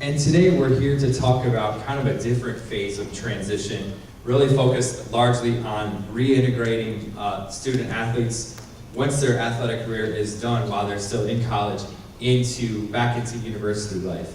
And today we're here to talk about kind of a different phase of transition, really focused largely on reintegrating student athletes once their athletic career is done while they're still in college back into university life.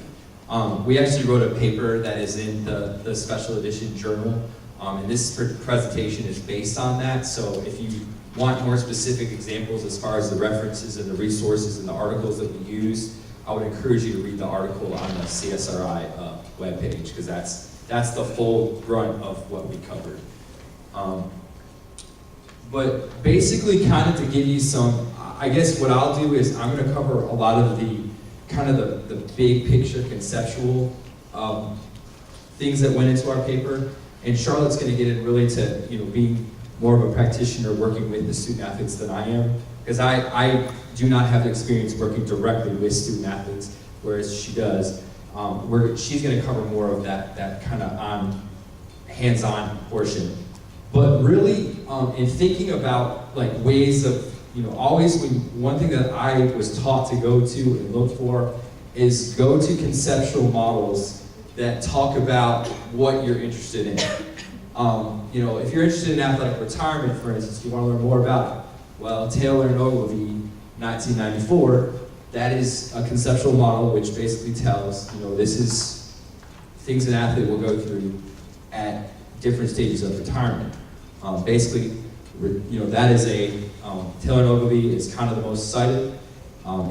We actually wrote a paper that is in the special edition journal, and this presentation is based on that. So if you want more specific examples as far as the references and the resources and the articles that we use, I would encourage you to read the article on the CSRI webpage, because that's the full brunt of what we covered. But basically, kind of to give you some, I guess what I'll do is I'm going to cover a lot of the big picture conceptual things that went into our paper, and Charlotte's going to get in really to being more of a practitioner working with the student athletes than I am, because I do not have the experience working directly with student athletes, whereas she does. She's going to cover more of that kind of hands-on portion. But really, in thinking about like ways of, one thing that I was taught to go to and look for is go to conceptual models that talk about what you're interested in. If you're interested in athletic retirement, for instance, you want to learn more about it. Well, Taylor and Ogilvy, 1994, that is a conceptual model which basically tells, this is things an athlete will go through at different stages of retirement. That is Taylor and Ogilvy is kind of the most cited.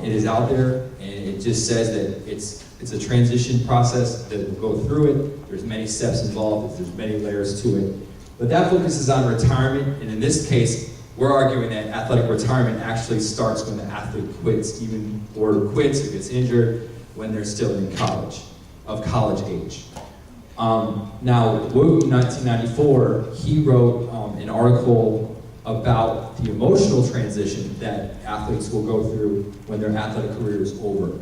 It is out there, and it just says that it's a transition process that will go through it. There's many steps involved, there's many layers to it. But that focuses on retirement, and in this case, we're arguing that athletic retirement actually starts when the athlete quits or gets injured when they're still in college age. Now, Wu, in 1994, he wrote an article about the emotional transition that athletes will go through when their athletic career is over.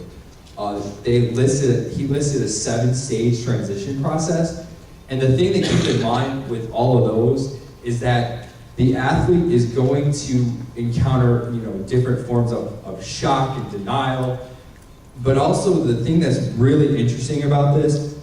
He listed a 7-stage transition process, and the thing to keep in mind with all of those is that the athlete is going to encounter different forms of shock and denial, but also the thing that's really interesting about this,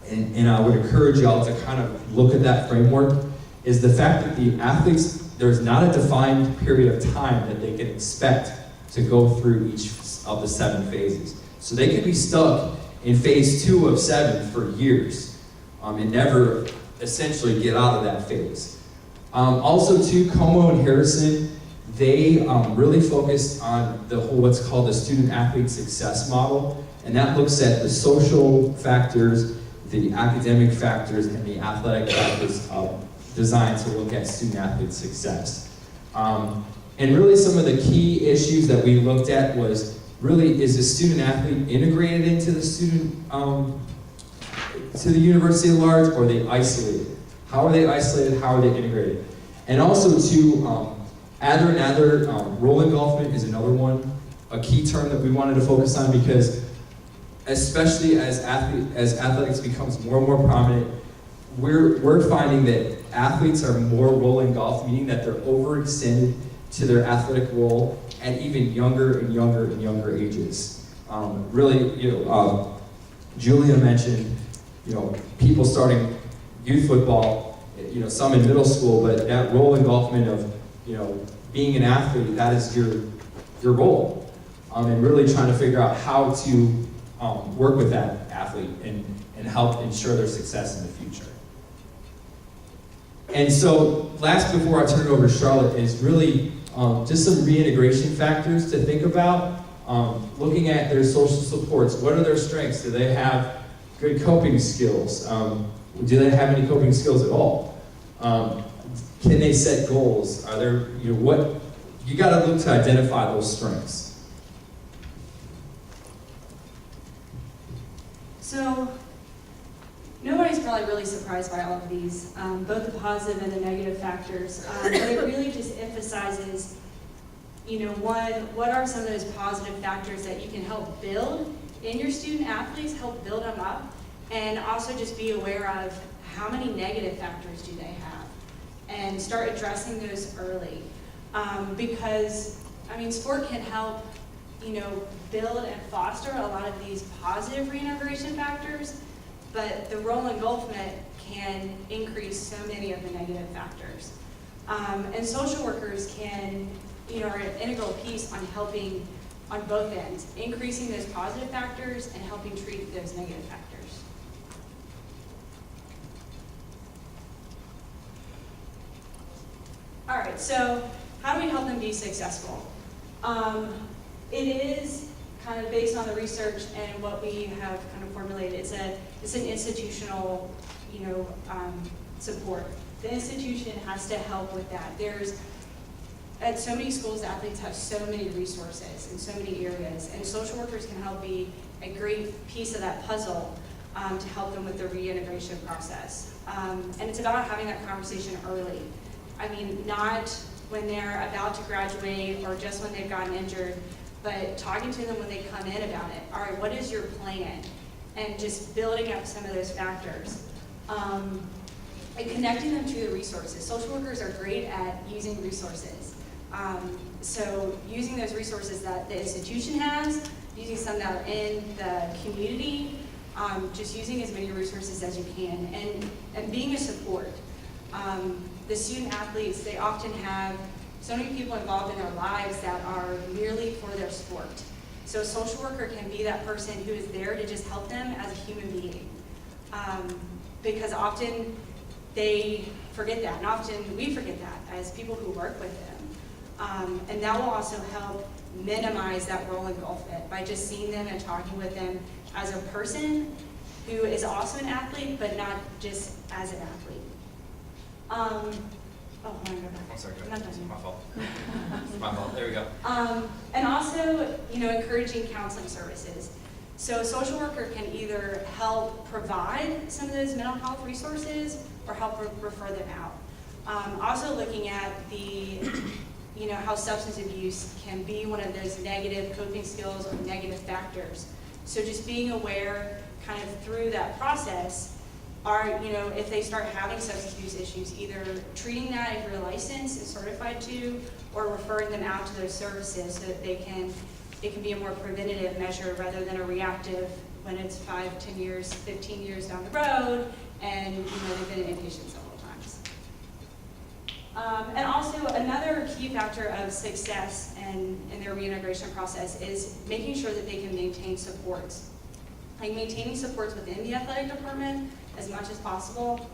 and I would encourage y'all to kind of look at that framework, is the fact that the athletes, there's not a defined period of time that they can expect to go through each of the 7 phases. So they could be stuck in phase 2 of 7 for years and never essentially get out of that phase. Also too, Como and Harrison, they really focused on the whole what's called the student athlete success model, and that looks at the social factors, the academic factors, and the athletic factors designed to look at student athlete success. And really some of the key issues that we looked at was really, is the student athlete integrated into the student, to the university at large, or are they isolated? How are they isolated? How are they integrated? And also too, adder, role engulfment is another one, a key term that we wanted to focus on, because especially as athletics becomes more and more prominent, we're finding that athletes are more role engulfed, meaning that they're overextended to their athletic role at even younger and younger ages. Julia mentioned, people starting youth football, some in middle school, but that role engulfment of, being an athlete, that is your role. And really trying to figure out how to work with that athlete and help ensure their success in the future. And so, last before I turn it over to Charlotte is really just some reintegration factors to think about. Looking at their social supports, what are their strengths? Do they have good coping skills? Do they have any coping skills at all? Can they set goals? Are there, you got to look to identify those strengths. So, nobody's probably really surprised by all of these, both the positive and the negative factors, but it really just emphasizes, what are some of those positive factors that you can help build in your student athletes, help build them up, and also just be aware of how many negative factors do they have, and start addressing those early. Because, sport can help build and foster a lot of these positive reintegration factors, but the role engulfment can increase so many of the negative factors. And social workers are an integral piece on helping on both ends, increasing those positive factors and helping treat those negative factors. All right, so how do we help them be successful? It is kind of based on the research and what we have kind of formulated. It's an institutional, support. The institution has to help with that. At so many schools, athletes have so many resources in so many areas, and social workers can help be a great piece of that puzzle to help them with the reintegration process. And it's about having that conversation early. I mean, not when they're about to graduate or just when they've gotten injured, but talking to them when they come in about it. All right, what is your plan? And just building up some of those factors. And connecting them to the resources. Social workers are great at using resources. So using those resources that the institution has, using some that are in the community, just using as many resources as you can, and being a support. The student athletes, they often have so many people involved in their lives that are merely for their sport. So a social worker can be that person who is there to just help them as a human being. Because often they forget that, and often we forget that as people who work with them. And that will also help minimize that role engulfment by just seeing them and talking with them as a person who is also an athlete, but not just as an athlete. Oh, I want to go back. One second. I'm not done yet. My fault. My fault. There we go. And also, encouraging counseling services. So a social worker can either help provide some of those mental health resources or help refer them out. Also looking at how substance abuse can be one of those negative coping skills or negative factors. So just being aware kind of through that process if they start having substance abuse issues, either treating that if you're licensed and certified to, or referring them out to those services so that it can be a more preventative measure rather than a reactive when it's 5, 10 years, 15 years down the road, and they've been inpatient several times. And also another key factor of success in their reintegration process is making sure that they can maintain supports. Like maintaining supports within the athletic department as much as possible.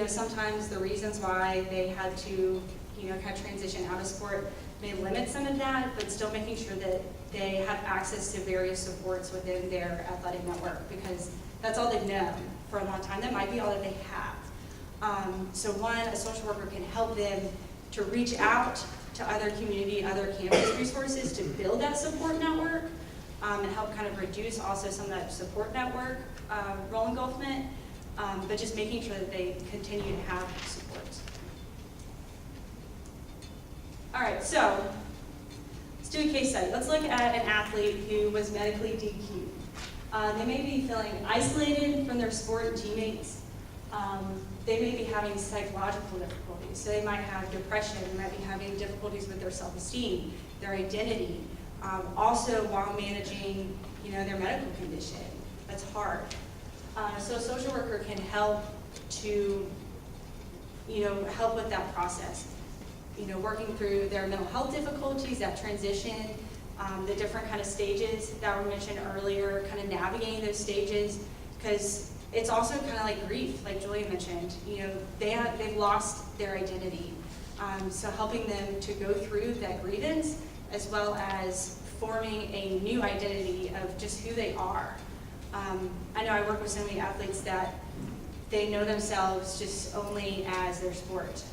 Sometimes the reasons why they had to, kind of transition out of sport may limit some of that, but still making sure that they have access to various supports within their athletic network, because that's all they've known for a long time. That might be all that they have. So a social worker can help them to reach out to other community, other campus resources to build that support network, and help kind of reduce also some of that support network role engulfment, but just making sure that they continue to have supports. All right, so let's do a case study. Let's look at an athlete who was medically DQ'd. They may be feeling isolated from their sport teammates. They may be having psychological difficulties. So they might have depression, they might be having difficulties with their self-esteem, their identity. Also while managing, their medical condition. That's hard. So a social worker can help to, help with that process. Working through their mental health difficulties, that transition, the different kind of stages that were mentioned earlier, kind of navigating those stages, because it's also kind of like grief, like Julia mentioned. They've lost their identity. So helping them to go through that grievance, as well as forming a new identity of just who they are. I know I work with so many athletes that they know themselves just only as their sport.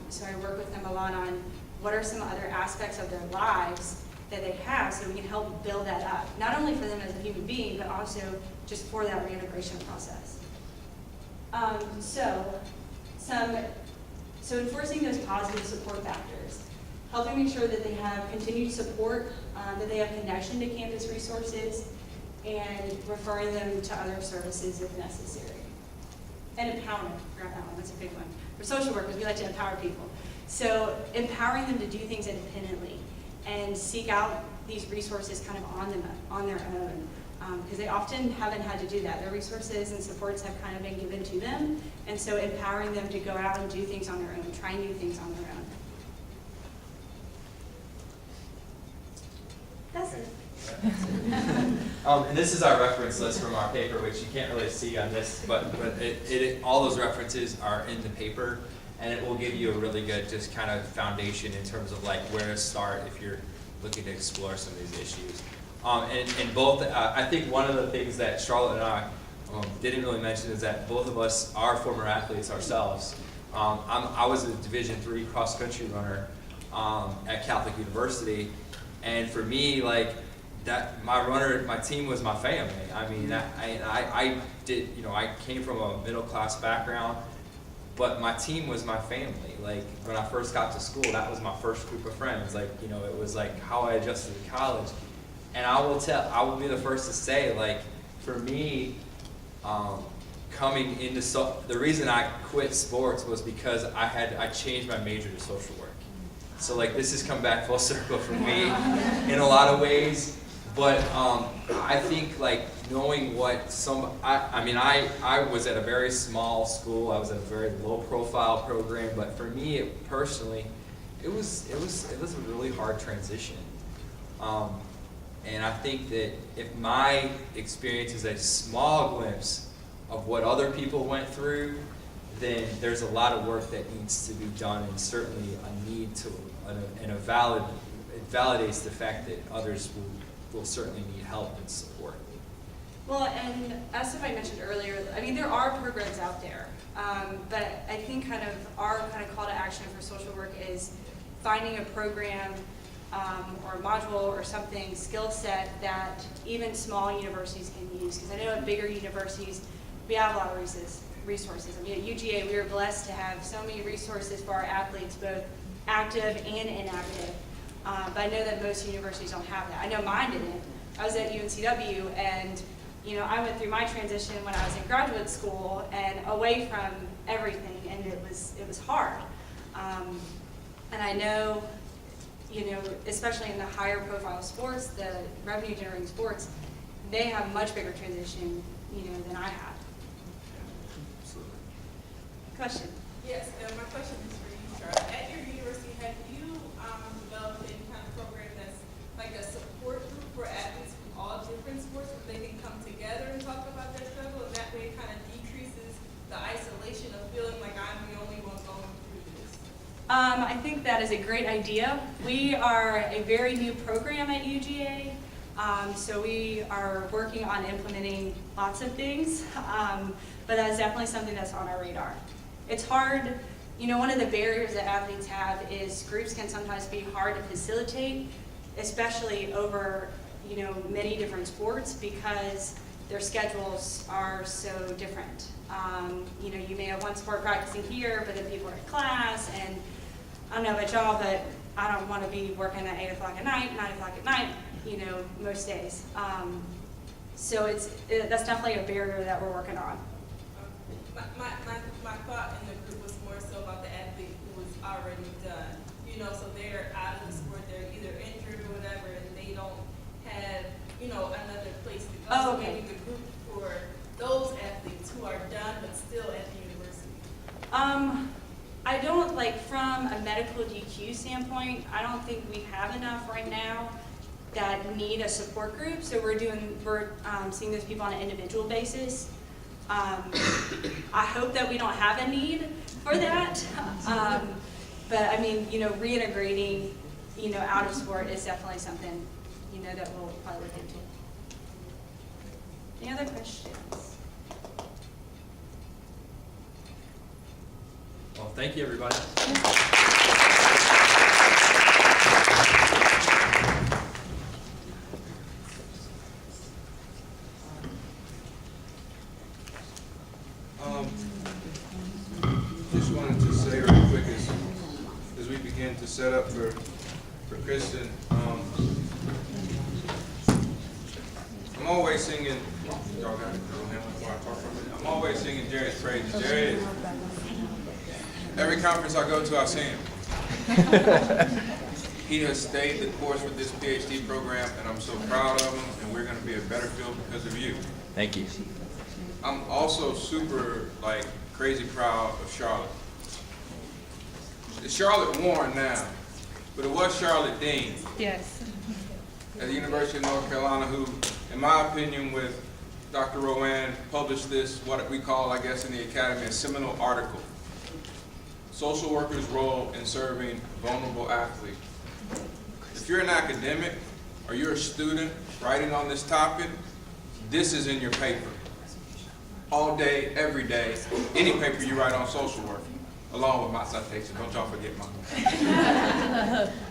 So I work with them a lot on what are some other aspects of their lives that they have, so we can help build that up, not only for them as a human being, but also just for that reintegration process. So enforcing those positive support factors, helping make sure that they have continued support, that they have connection to campus resources, and referring them to other services if necessary. And empowerment, forgot that one, that's a big one. For social workers, we like to empower people. So empowering them to do things independently. and seek out these resources kind of on their own. Because they often haven't had to do that. Their resources and supports have kind of been given to them, and so empowering them to go out and do things on their own, try new things on their own. That's it. And this is our reference list from our paper, which you can't really see on this, but all those references are in the paper, and it will give you a really good just kind of foundation in terms of like where to start if you're looking to explore some of these issues. And both, I think one of the things that Charlotte and I didn't really mention is that both of us are former athletes ourselves. I was a Division III cross-country runner at Catholic University, and for me, like that, my team was my family. I mean, I did, you know, I came from a middle-class background, but my team was my family. Like when I first got to school, that was my first group of friends. Like, you know, it was like how I adjusted to college. And I will be the first to say, like, for me, coming into, the reason I quit sports was because I changed my major to social work. So like this has come back full circle for me in a lot of ways. But I think like knowing what I was at a very small school. I was at a very low profile program. But for me personally, it was a really hard transition. And I think that if my experience is a small glimpse of what other people went through, then there's a lot of work that needs to be done, and certainly a need to, and it validates the fact that others will certainly need help and support. Well, and as I mentioned earlier, I mean, there are programs out there, but I think kind of our kind of call to action for social work is finding a program or a module or something, skill set that even small universities can use. Because I know at bigger universities, we have a lot of resources. I mean, at UGA, we are blessed to have so many resources for our athletes, both active and inactive. But I know that most universities don't have that. I know mine didn't. I was at UNCW, and you know, I went through my transition when I was in graduate school and away from everything, and it was hard. And I know, you know, especially in the higher profile sports, the revenue generating sports, they have much bigger transition, you know, than I had. Absolutely. Question? Yes, my question is for you, Charlotte. At your university, have you developed any kind of program that's like a support group for athletes from all different sports where they can come together and talk about their struggle, and that way it kind of decreases the isolation of feeling like I'm the only one going through this? I think that is a great idea. We are a very new program at UGA, so we are working on implementing lots of things, but that is definitely something that's on our radar. It's hard, you know, one of the barriers that athletes have is groups can sometimes be hard to facilitate, especially over, you know, many different sports because their schedules are so different. You know, you may have one sport practicing here, but then people are in class, and I don't know about y'all, but I don't want to be working at 8 o'clock at night, 9 o'clock at night, you know, most days. So that's definitely a barrier that we're working on. My thought in the group was more so about the athlete who was already done. You know, so they're out of the sport, they're either injured or whatever, and they don't have, you know, another place to go. Oh, So okay. maybe the group for those athletes who are done but still at the university. I don't, like, from a medical DQ standpoint, I don't think we have enough right now that need a support group. So we're seeing those people on an individual basis. I hope that we don't have a need for that. But I mean, you know, reintegrating, you know, out of sport is definitely something, you know, that we'll probably look into. Any other questions? Well, thank you, everybody. Just wanted to say real quick as we begin to set up for Kristen, I'm always singing, y'all got it, before I talk for a minute. I'm always singing Jared's praises. Jared, every conference I go to, I sing him. He has stayed the course with this PhD program, and I'm so proud of him, and we're gonna be a better field because of you. Thank you. I'm also super, crazy proud of Charlotte. It's Charlotte Warren now, but it was Charlotte Dean Yes. at the University of North Carolina who, in my opinion, with Dr. Rowan, published this, what we call, I guess, in the academy, a seminal article. Social workers' role in serving vulnerable athletes. If you're an academic or you're a student writing on this topic, this is in your paper. All day, every day, any paper you write on social work, along with my citation. Don't y'all forget mine.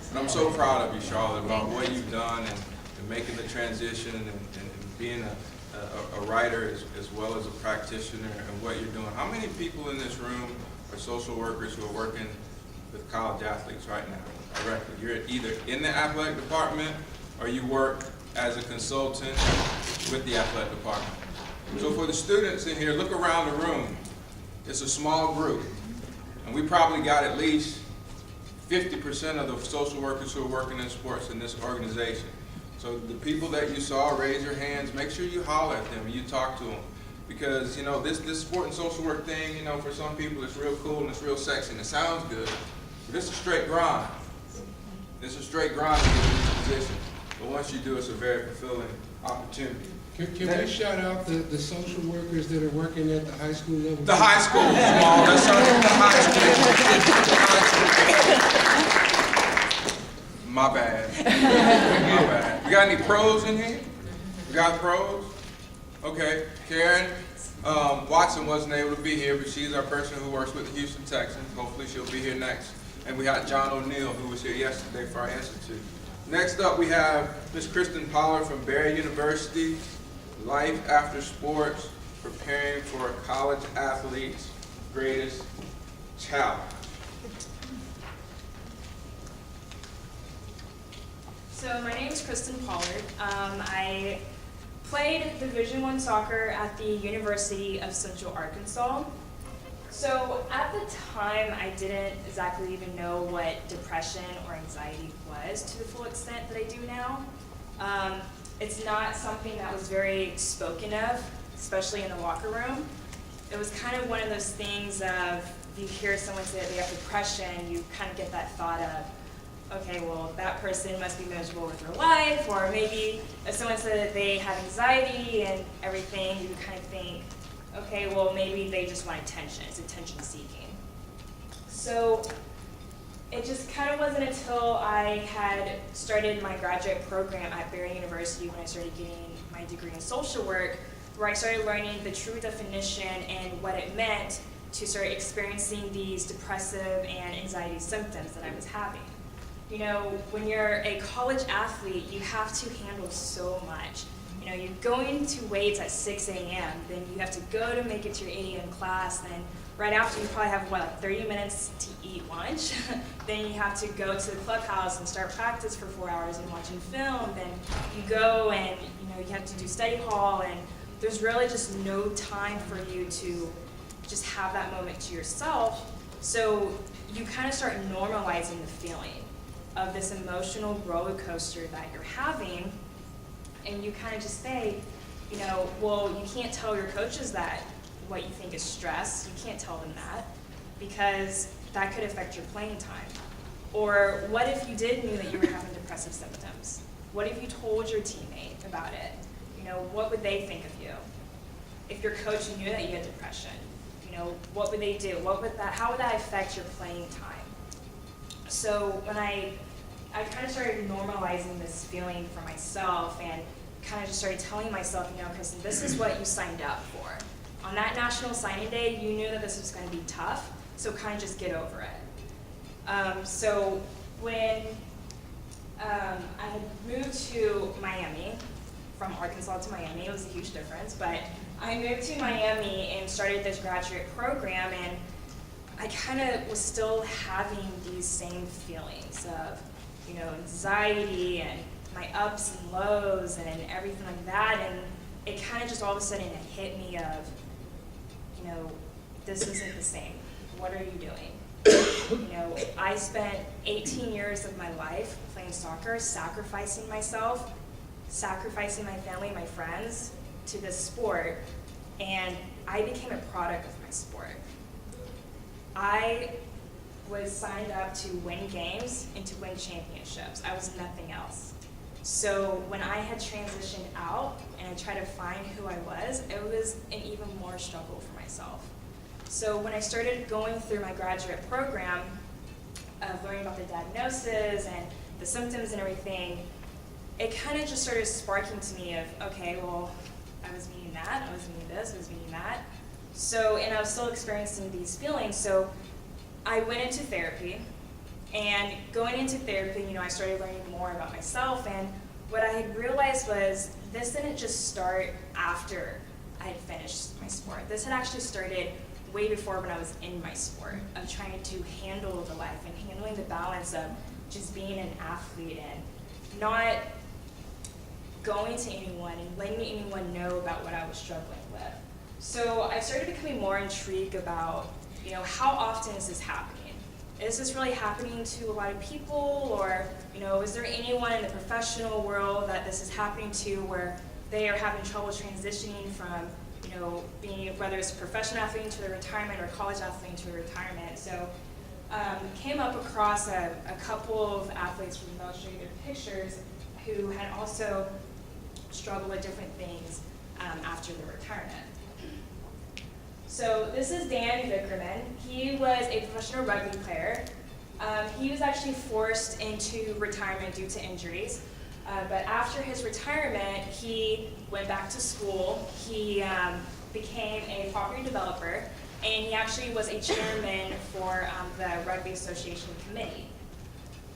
And I'm so proud of you, Charlotte, about what you've done and making the transition and being a writer as well as a practitioner and what you're doing. How many people in this room are social workers who are working with college athletes right now directly? You're either in the athletic department or you work as a consultant with the athletic department. So for the students in here, look around the room. It's a small group, and we probably got at least 50% of the social workers who are working in sports in this organization. So the people that you saw, raise your hands, make sure you holler at them and you talk to them. Because, this sport and social work thing, for some people it's real cool and it's real sexy and it sounds good, but it's a straight grind. It's a straight grind to get to this position. But once you do, it's a very fulfilling opportunity. Can we shout out the social workers that are working at the high school level? The high school, Jamal. Let's shout out the high school. My bad. My bad. We got any pros in here? We got pros? Okay. Karen Watson wasn't able to be here, but she's our person who works with the Houston Texans. Hopefully she'll be here next. And we got John O'Neill, who was here yesterday for our institute. Next up, we have Ms. Kristen Pollard from Barry University. Life after sports, preparing for a college athlete's greatest challenge. So my name is Kristen Pollard. I played Division I soccer at the University of Central Arkansas. So at the time, I didn't exactly even know what depression or anxiety was to the full extent that I do now. It's not something that was very spoken of, especially in the locker room. It was kind of one of those things of, if you hear someone say that they have depression, you kind of get that thought of, okay, well, that person must be miserable with their life, or maybe if someone said that they have anxiety and everything, you kind of think, okay, well, maybe they just want attention. It's attention seeking. So it just kind of wasn't until I had started my graduate program at Barry University when I started getting my degree in social work, where I started learning the true definition and what it meant to start experiencing these depressive and anxiety symptoms that I was having. When you're a college athlete, you have to handle so much. You're going to weights at 6 a.m., then you have to go to make it to your 8 a.m. class, then right after you probably have, 30 minutes to eat lunch. Then you have to go to the clubhouse and start practice for 4 hours and watching film. Then you go and, you have to do study hall, and there's really just no time for you to just have that moment to yourself. So you kind of start normalizing the feeling of this emotional roller coaster that you're having. And you kind of just say, well, you can't tell your coaches that what you think is stress. You can't tell them that because that could affect your playing time. Or what if you did knew that you were having depressive symptoms? What if you told your teammate about it? What would they think of you? If your coach knew that you had depression, what would they do? How would that affect your playing time? So when I kind of started normalizing this feeling for myself and kind of just started telling myself, Kristen, this is what you signed up for. On that National Signing Day, you knew that this was going to be tough, so kind of just get over it. So when I had moved to Miami, from Arkansas to Miami, it was a huge difference, but I moved to Miami and started this graduate program, and I kind of was still having these same feelings of, anxiety and my ups and lows and everything like that, and it kind of just all of a sudden it hit me of, this isn't the same. What are you doing? You know, I spent 18 years of my life playing soccer, sacrificing myself, sacrificing my family, my friends to this sport, and I became a product of my sport. I was signed up to win games and to win championships. I was nothing else. So when I had transitioned out and I tried to find who I was, it was an even more struggle for myself. So when I started going through my graduate program of learning about the diagnosis and the symptoms and everything, it kind of just started sparking to me of, okay, well, I was meeting that, I was meeting this, I was meeting that. So, and I was still experiencing these feelings, so I went into therapy. And going into therapy, you know, I started learning more about myself, and what I had realized was this didn't just start after I had finished my sport. This had actually started way before when I was in my sport, of trying to handle the life and handling the balance of just being an athlete and not going to anyone and letting anyone know about what I was struggling with. So I started becoming more intrigued about, you know, how often is this happening? Is this really happening to a lot of people, or, you know, is there anyone in the professional world that this is happening to where they are having trouble transitioning from, you know, being, whether it's a professional athlete to their retirement or college athlete to their retirement. So came up across a couple of athletes from I'll show you their pictures who had also struggled with different things after their retirement. So this is Dan Vickerman. He was a professional rugby player. He was actually forced into retirement due to injuries. But after his retirement, he went back to school. He became a property developer, and he actually was a chairman for the Rugby Association Committee.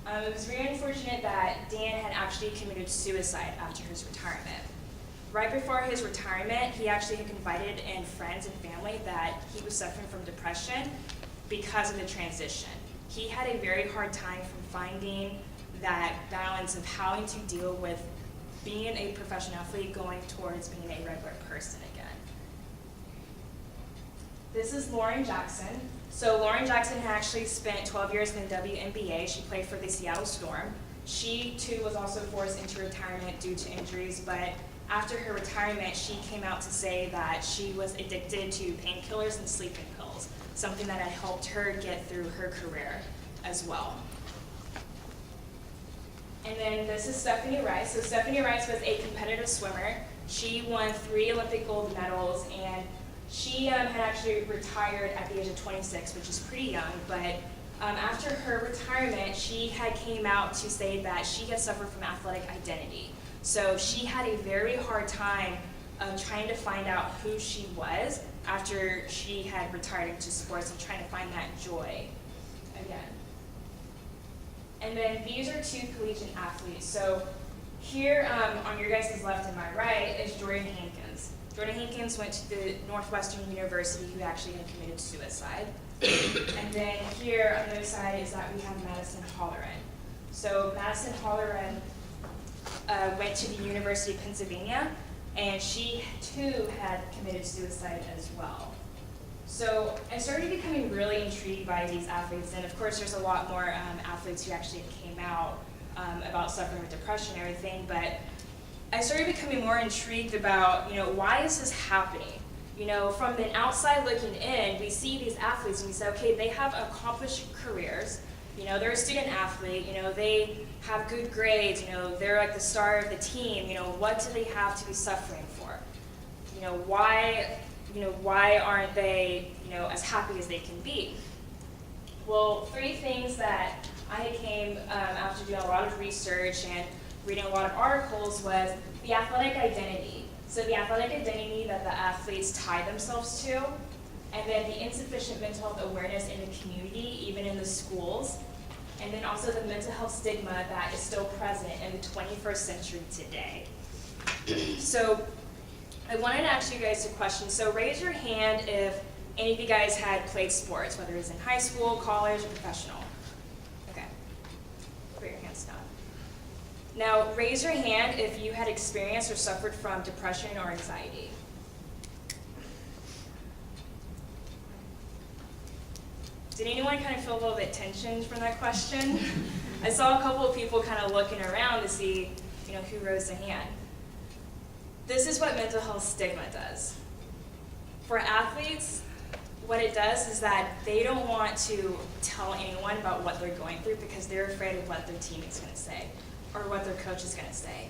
It was very unfortunate that Dan had actually committed suicide after his retirement. Right before his retirement, he actually had confided in friends and family that he was suffering from depression because of the transition. He had a very hard time from finding that balance of having to deal with being a professional athlete going towards being a regular person again. This is Lauren Jackson. So Lauren Jackson had actually spent 12 years in the WNBA. She played for the Seattle Storm. She too was also forced into retirement due to injuries, but after her retirement, she came out to say that she was addicted to painkillers and sleeping pills, something that had helped her get through her career as well. And then this is Stephanie Rice. So Stephanie Rice was a competitive swimmer. She won 3 Olympic gold medals, and she had actually retired at the age of 26, which is pretty young, but after her retirement, she had came out to say that she had suffered from athletic identity. So she had a very hard time trying to find out who she was after she had retired into sports and trying to find that joy again. And then these are 2 collegiate athletes. So here on your guys' left and my right is Jordan Hankins. Jordan Hankins went to the Northwestern University, who actually had committed suicide. And then here on the other side is that we have Madison Holleran. So Madison Holleran went to the University of Pennsylvania, and she too had committed suicide as well. So I started becoming really intrigued by these athletes, and of course there's a lot more athletes who actually came out about suffering with depression and everything, but I started becoming more intrigued about, you know, why is this happening? You know, from the outside looking in, we see these athletes and we say, okay, they have accomplished careers. You know, they're a student athlete, you know, they have good grades, you know, they're like the star of the team, you know, what do they have to be suffering for? You know, why aren't they, you know, as happy as they can be? Well, 3 things that I came after doing a lot of research and reading a lot of articles was the athletic identity. So the athletic identity that the athletes tie themselves to, and then the insufficient mental health awareness in the community, even in the schools, and then also the mental health stigma that is still present in the 21st century today. So I wanted to ask you guys a question. So raise your hand if any of you guys had played sports, whether it's in high school, college, or professional. Okay, put your hands down. Now raise your hand if you had experienced or suffered from depression or anxiety. Did anyone kind of feel a little bit tension from that question? I saw a couple of people kind of looking around to see, you know, who rose their hand. This is what mental health stigma does. For athletes, what it does is that they don't want to tell anyone about what they're going through because they're afraid of what their teammate's going to say or what their coach is going to say.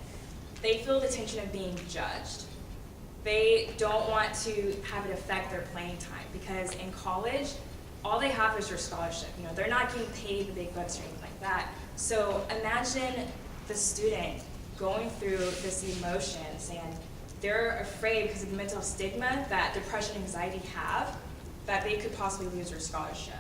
They feel the tension of being judged. They don't want to have it affect their playing time because in college, all they have is their scholarship. You know, they're not getting paid the big bucks or anything like that. So imagine the student going through this emotions and they're afraid because of the mental stigma that depression and anxiety have that they could possibly lose their scholarship.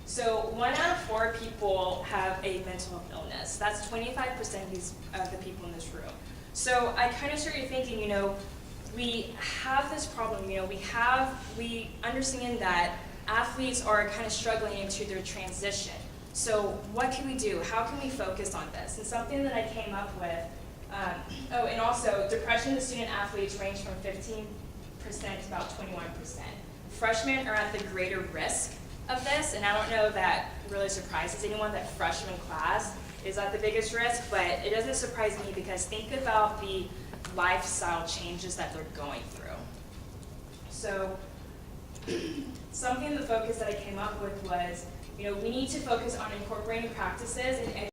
So 1 out of 4 people have a mental health illness. That's 25% of the people in this room. So I kind of started thinking, you know, we have this problem, you know, we understand that athletes are kind of struggling into their transition. So what can we do? How can we focus on this? And something that I came up with, oh, and also depression in student athletes range from 15% to about 21%. Freshmen are at the greater risk of this, and I don't know if that really surprises anyone that freshman class is at the biggest risk, but it doesn't surprise me because think about the lifestyle changes that they're going through. So something, the focus that I came up with was, you know, we need to focus on incorporating practices and